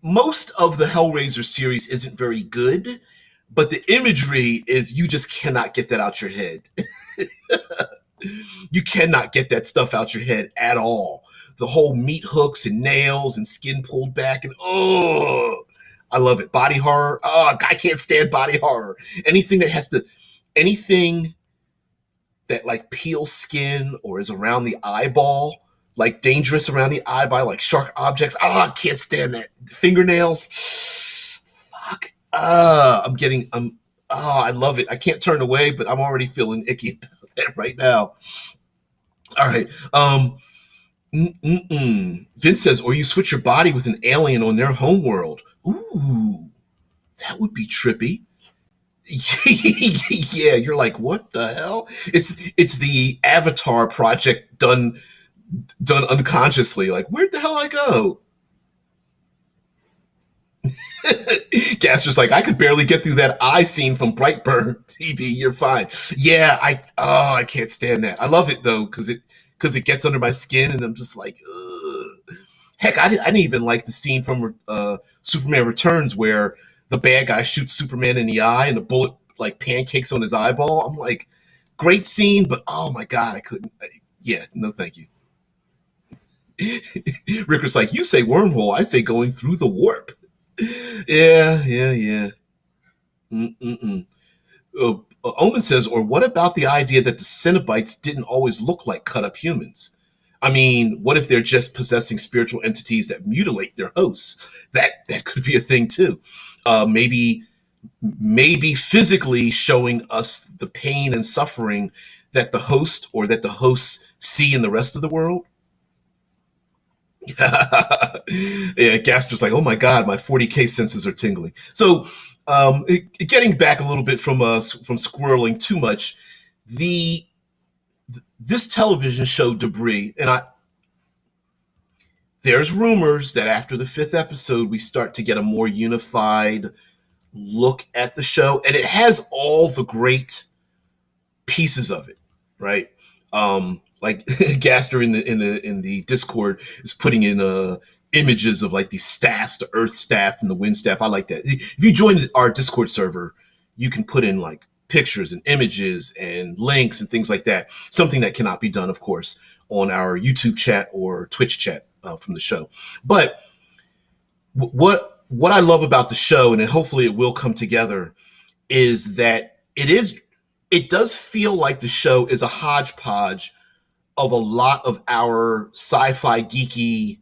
most of the Hellraiser series isn't very good, but the imagery is, you just cannot get that out your head. You cannot get that stuff out your head at all. The whole meat hooks and nails and skin pulled back, and I love it. Body horror. Oh, I can't stand body horror. Anything that has to, anything that like peels skin or is around the eyeball, like dangerous around the eyeball, like sharp objects. I can't stand that. Fingernails. Fuck. I love it. I can't turn away, but I'm already feeling icky about that right now. All right. Vince says, or you switch your body with an alien on their home world. Ooh, that would be trippy. Yeah, you're like, what the hell? It's the Avatar project done unconsciously. Like, where'd the hell I go? Gaster's like, I could barely get through that eye scene from Brightburn TV. You're fine. Yeah, I can't stand that. I love it though, because it gets under my skin, and I'm just like, ugh. Heck, I didn't even like the scene from Superman Returns where the bad guy shoots Superman in the eye and the bullet like pancakes on his eyeball. I'm like, great scene, but oh my god, I couldn't. Yeah, no, thank you. Ricker's like, you say wormhole, I say going through the warp. Yeah, yeah, yeah. Mm-mm-mm. Omen says, or what about the idea that the Cenobites didn't always look like cut up humans? I mean, what if they're just possessing spiritual entities that mutilate their hosts? That could be a thing too. Maybe physically showing us the pain and suffering that the host or that the hosts see in the rest of the world. Yeah, Gaster's like, oh my god, my 40K senses are tingling. So, getting back a little bit from squirreling too much, the this television show Debris, and there's rumors that after the fifth episode we start to get a more unified look at the show, and it has all the great pieces of it, right? Like Gaster in the Discord is putting in images of like these staffs, the Earth staff and the Wind staff. I like that. If you join our Discord server, you can put in like pictures and images and links and things like that. Something that cannot be done, of course, on our YouTube chat or Twitch chat from the show. But what I love about the show, and hopefully it will come together, is that it does feel like the show is a hodgepodge of a lot of our sci-fi geeky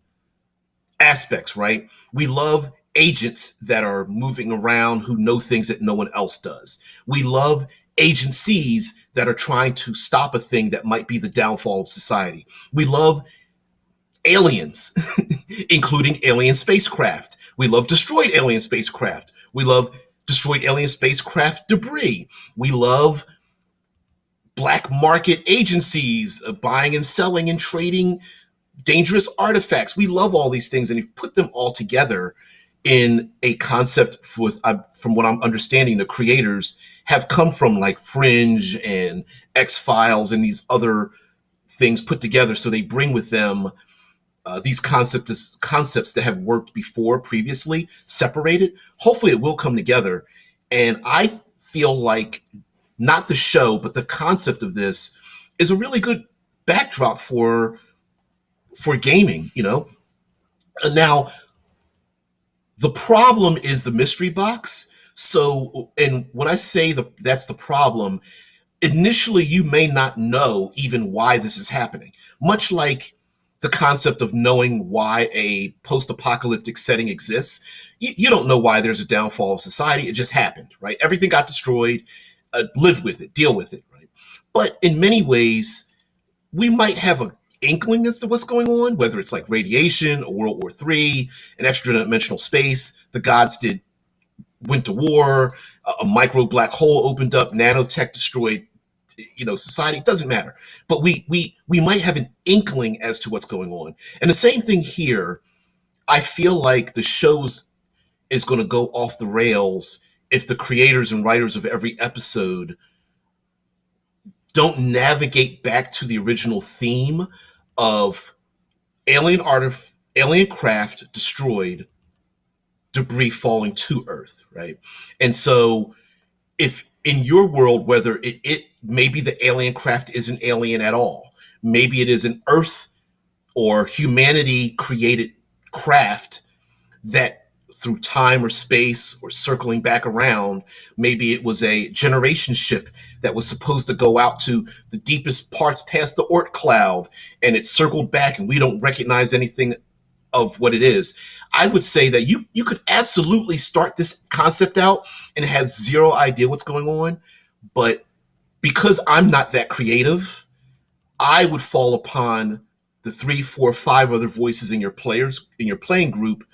aspects, right? We love agents that are moving around who know things that no one else does. We love agencies that are trying to stop a thing that might be the downfall of society. We love aliens, including alien spacecraft. We love destroyed alien spacecraft. We love destroyed alien spacecraft debris. We love black market agencies buying and selling and trading dangerous artifacts. We love all these things, and if you put them all together in a concept with, from what I'm understanding, the creators have come from like Fringe and X-Files and these other things put together. So they bring with them these concepts that have worked before previously, separated. Hopefully it will come together. And I feel like not the show, but the concept of this is a really good backdrop for gaming, you know. Now, the problem is the mystery box. So, and when I say that's the problem, initially you may not know even why this is happening. Much like the concept of knowing why a post-apocalyptic setting exists. You don't know why there's a downfall of society. It just happened, right? Everything got destroyed. Live with it, deal with it, right? But in many ways, we might have an inkling as to what's going on, whether it's like radiation, or World War III, an extra dimensional space. The gods went to war. A micro black hole opened up. Nanotech destroyed, society. It doesn't matter. But we might have an inkling as to what's going on. And the same thing here. I feel like the shows is going to go off the rails if the creators and writers of every episode don't navigate back to the original theme of alien craft destroyed, debris falling to Earth, right? And so, if in your world, whether it maybe the alien craft isn't alien at all, maybe it is an Earth or humanity created craft that through time or space or circling back around, maybe it was a generation ship that was supposed to go out to the deepest parts past the Oort cloud, and it circled back and we don't recognize anything of what it is. I would say that you could absolutely start this concept out and have zero idea what's going on, but because I'm not that creative, I would fall upon the 3, 4, 5 other voices in your playing group,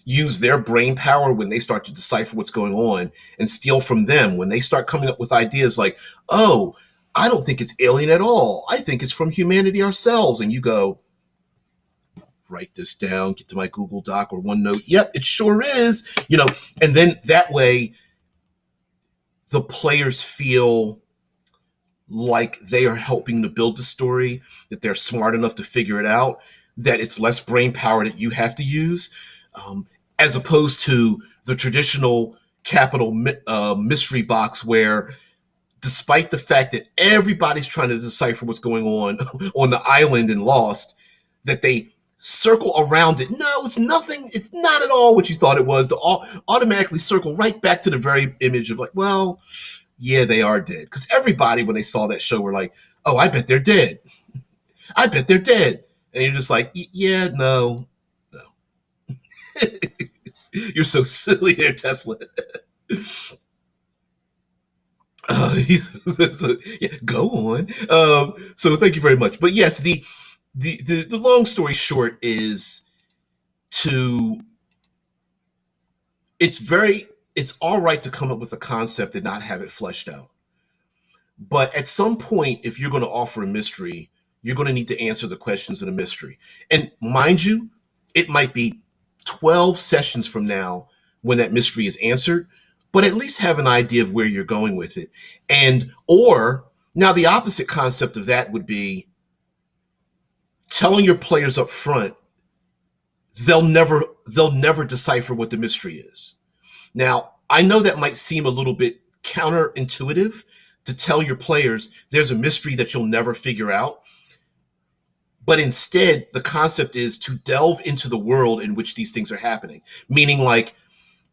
use their brain power when they start to decipher what's going on, and steal from them when they start coming up with ideas like, oh, I don't think it's alien at all. I think it's from humanity ourselves. And you go, write this down, get to my Google Doc or OneNote. Yep, it sure is. And then that way the players feel like they are helping to build the story, that they're smart enough to figure it out, that it's less brain power that you have to use, as opposed to the traditional capital mystery box where, despite the fact that everybody's trying to decipher what's going on the island and Lost, that they circle around it. No, it's nothing. It's not at all what you thought it was. To automatically circle right back to the very image of like, well, yeah, they are dead. Because everybody, when they saw that show, were like, oh, I bet they're dead. I bet they're dead. And you're just like, yeah, no. You're so silly there, Tesla. Yeah, go on. So thank you very much. But yes, the long story short is it's all right to come up with a concept and not have it fleshed out. But at some point, if you're going to offer a mystery, you're going to need to answer the questions of the mystery. And mind you, it might be 12 sessions from now when that mystery is answered, but at least have an idea of where you're going with it. Or now the opposite concept of that would be telling your players up front, they'll never decipher what the mystery is. Now, I know that might seem a little bit counterintuitive to tell your players there's a mystery that you'll never figure out. But instead, the concept is to delve into the world in which these things are happening. Meaning, like,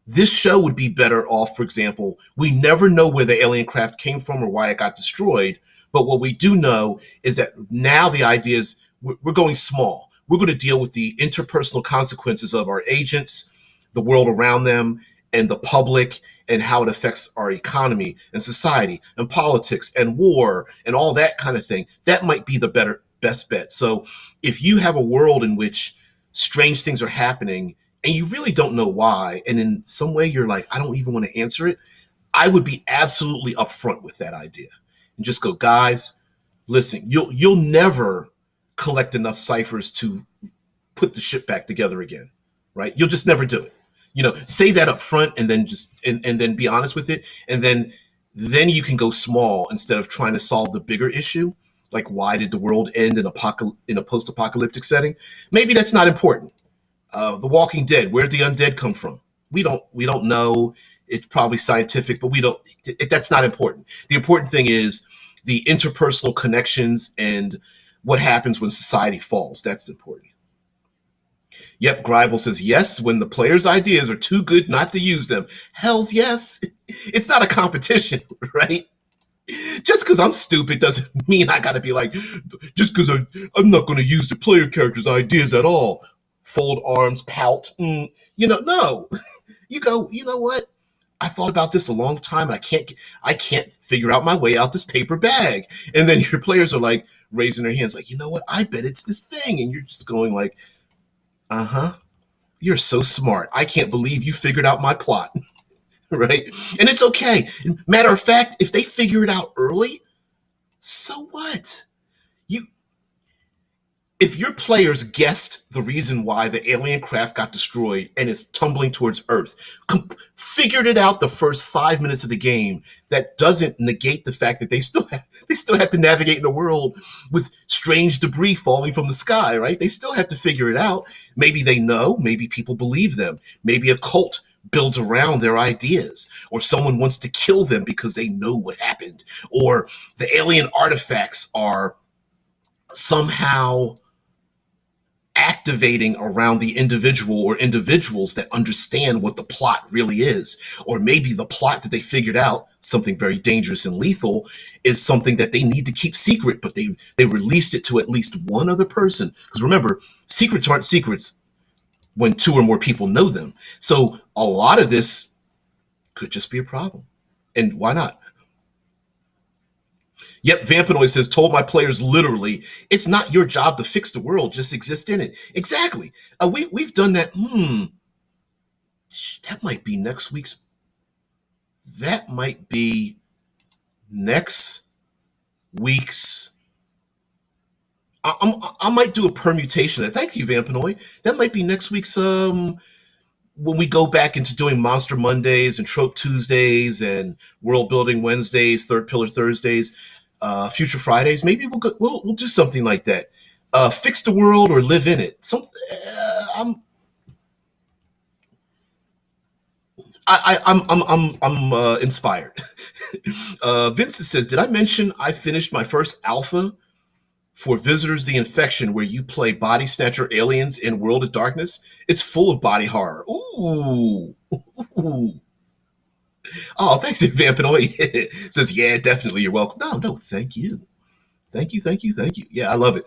this show would be better off, for example, we never know where the alien craft came from or why it got destroyed. But what we do know is that now the idea is we're going small. we're going to deal with the interpersonal consequences of our agents, the world around them, and the public, and how it affects our economy and society and politics and war and all that kind of thing. That might be the best bet. So if you have a world in which strange things are happening and you really don't know why, and in some way you're like, I don't even want to answer it, I would be absolutely upfront with that idea and just go, guys, listen, you'll never collect enough ciphers to put the ship back together again, right? You'll just never do it. Say that up front, and then and then be honest with it, and then you can go small instead of trying to solve the bigger issue, like why did the world end in a post-apocalyptic setting? Maybe that's not important. The Walking Dead, where did the undead come from? We don't know. It's probably scientific, but that's not important. The important thing is the interpersonal connections and what happens when society falls. That's important. Yep, Gribel says, yes, when the player's ideas are too good not to use them. Hells yes. It's not a competition, right? Just because I'm stupid doesn't mean I got to be like, just because I'm not going to use the player character's ideas at all. Fold arms, pout. No. You go, you know what? I thought about this a long time. I can't figure out my way out this paper bag. And then your players are like raising their hands like, you know what? I bet it's this thing. And you're just going like, uh-huh. You're so smart. I can't believe you figured out my plot. Right? And it's okay. Matter of fact, if they figure it out early, so what? If your players guessed the reason why the alien craft got destroyed and is tumbling towards Earth, figured it out the first 5 minutes of the game, that doesn't negate the fact that they still have to navigate in a world with strange debris falling from the sky, right? They still have to figure it out. Maybe they know, maybe people believe them, maybe a cult builds around their ideas, or someone wants to kill them because they know what happened, or the alien artifacts are somehow activating around the individual or individuals that understand what the plot really is. Or maybe the plot that they figured out, something very dangerous and lethal, is something that they need to keep secret, but they released it to at least one other person. Because remember, secrets aren't secrets when two or more people know them. So a lot of this could just be a problem. And why not? Yep, Vampanoid says, told my players literally, it's not your job to fix the world, just exist in it. Exactly. We've done that. That might be next week's. That might be next week's. I might do a permutation. Thank you, Vampanoid. That might be next week's. When we go back into doing Monster Mondays and Trope Tuesdays and World Building Wednesdays, Third Pillar Thursdays. Future Fridays, maybe we'll do something like that. Fix the world or live in it. I'm inspired. Vincent says, did I mention I finished my first alpha for Visitors the Infection, where you play body snatcher aliens in World of Darkness? It's full of body horror. Ooh. Oh, thanks to Vampanoid. Says, yeah, definitely, you're welcome. No, thank you. Thank you. Yeah, I love it.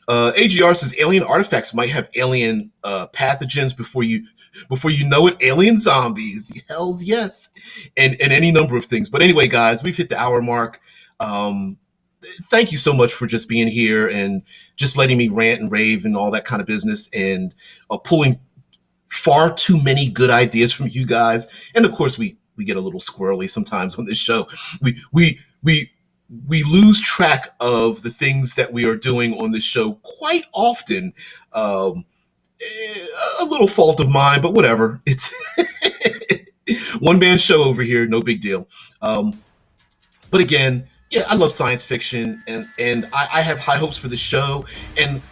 AGR says, alien artifacts might have alien pathogens before you know it. Alien zombies. Hells yes. And any number of things. But anyway, guys, we've hit the hour mark. Thank you so much for just being here and just letting me rant and rave and all that kind of business, and pulling far too many good ideas from you guys. And of course, we get a little squirrely sometimes on this show. We lose track of the things that we are doing on this show quite often. A little fault of mine, but whatever. It's one man show over here, no big deal. But again, yeah, I love science fiction, and I have high hopes for the show. And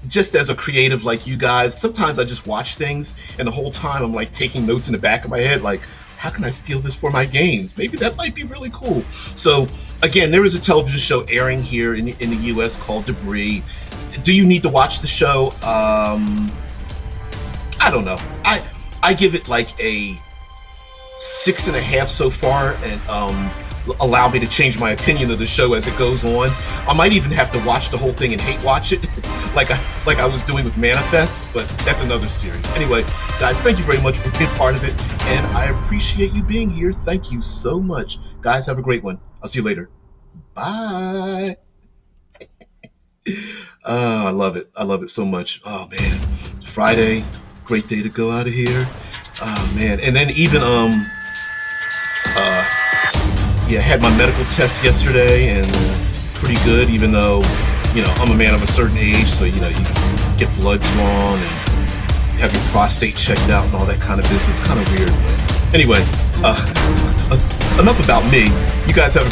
just as a creative like you guys, sometimes I just watch things and the whole time I'm like taking notes in the back of my head, like, how can I steal this for my games? Maybe that might be really cool. So again, there is a television show airing here in the US called Debris. Do you need to watch the show? I don't know. I give it like a 6.5 so far, and allow me to change my opinion of the show as it goes on. I might even have to watch the whole thing and hate watch it, like I was doing with Manifest, but that's another series. Anyway, guys, thank you very much for being part of it, and I appreciate you being here. Thank you so much. Guys, have a great one. I'll see you later. Bye. Oh, I love it. I love it so much. Oh man, Friday, great day to go out of here. Oh man, and then even yeah, had my medical test yesterday and pretty good. Even though I'm a man of a certain age, so you get blood drawn and have your prostate checked out and all that kind of business. Kind of weird. But anyway, enough about me. You guys have